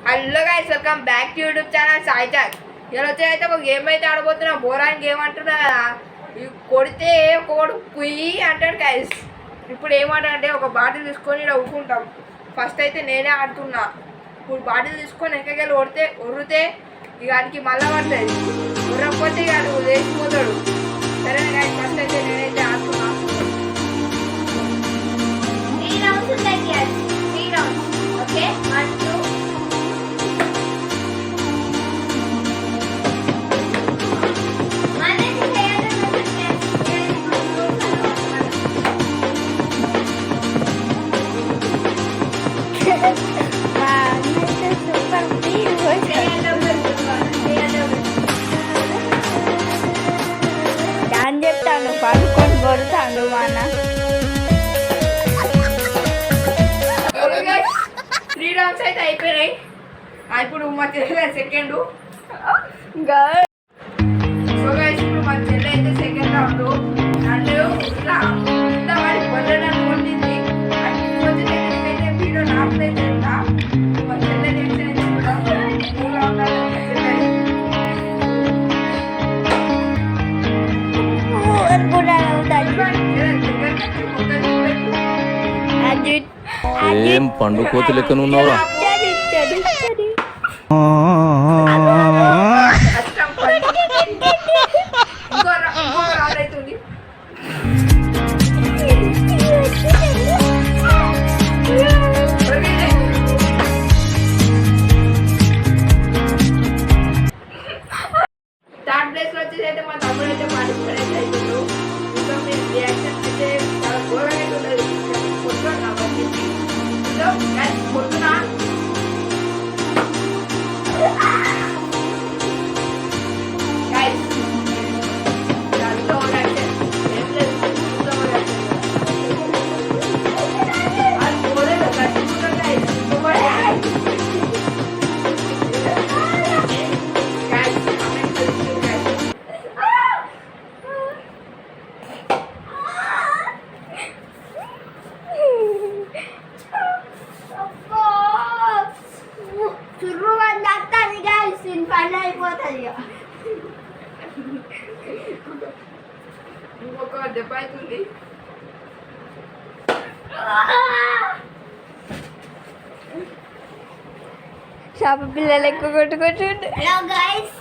Hello guys, welcome back to YouTube channel సాయిచాక్. ఇలా అయితే ఒక గేమ్ అయితే ఆడబోతున్నా. బోరాన్ గేమ్ అంటున్నా కదా, కొడితే ఒకడు పుయ్యి అంటాడు గైస్. ఇప్పుడు ఏమంటే ఒక బాటిల్ తీసుకొని ఇలా ఊరుకుంటాం. ఫస్ట్ అయితే నేనే ఆడుతున్నా. ఇప్పుడు బాటిల్ తీసుకొని వెనకకెళ్ళి ఒరితే ఇక ఆడికి మళ్ళా పడుతుంది. ఉరకపోతే ఇక ఆడు లేచిపోతాడు. సరే గైస్, ఫస్ట్ అయితే నేనైతే ఆడుతున్నా. 3 rounds ఉంటాయి guys. 3 rounds. ఓకే, 1 2 అని చెప్తాను పడుకొని కొడతాను మన 3 rounds అయితే అయిపోయినాయి. ఇప్పుడు మా చెల్లె సెకండ్. సో గైస్, ఇప్పుడు మా చెల్లె అయితే సెకండ్ రౌండ్. నన్ను ఇట్లా వాడి పొద్దున నన్ను కొట్టింది. అయితే వీడియో నాకు అయితే మా చెల్లె టెన్షన్ అయితే కూడా ఏం పండు కోతి లెక్కన ఉన్నావురా? థర్డ్ ప్లేస్ లో వచ్చేసి అయితే మా తమ్ముడు అయితే పార్టిసిపేట్ అయితే అవుతుండ్రు. ఇంకా మీ రియాక్షన్ అయితే చాలా ఘోరంగా అయితే ఉండదు. కొట్టుకోండి కాబట్టి కొట్టునా పని అయిపోతుంది. ఇంకొక దెబ్బ అవుతుంది. చేప పిల్లలు ఎక్కువ కొట్టుకుంటుండే. హలో గైస్,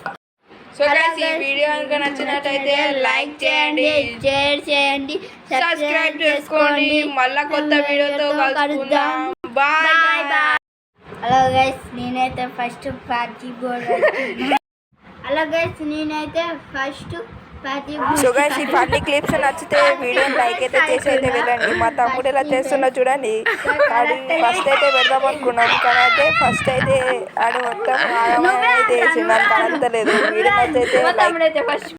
సో గైస్, ఈ వీడియో కనుక నచ్చినట్లయితే లైక్ చేయండి, షేర్ చేయండి, సబ్స్క్రైబ్ చేసుకోండి. మళ్ళా కొత్త వీడియోతో కలుసుకుందాం. Bye bye. హలో గైస్, నేనైతే first party board. Hello guys, నేనైతే ఫస్ట్ పార్టీ సో గైస్, ఈ ఫన్నీ క్లిప్స్ నచ్చితే వీడియో లైక్ అయితే చేసి అయితే వెళ్ళండి. మా తమ్ముడు ఎలా చేస్తున్నా చూడండి. ఆడి ఫస్ట్ అయితే పెడదాం అనుకున్నాం, కానీ అయితే ఫస్ట్ అయితే ఆడు మొత్తం అయితే వేసింది. నాకు అంతలేదు. వీడియో నచ్చితే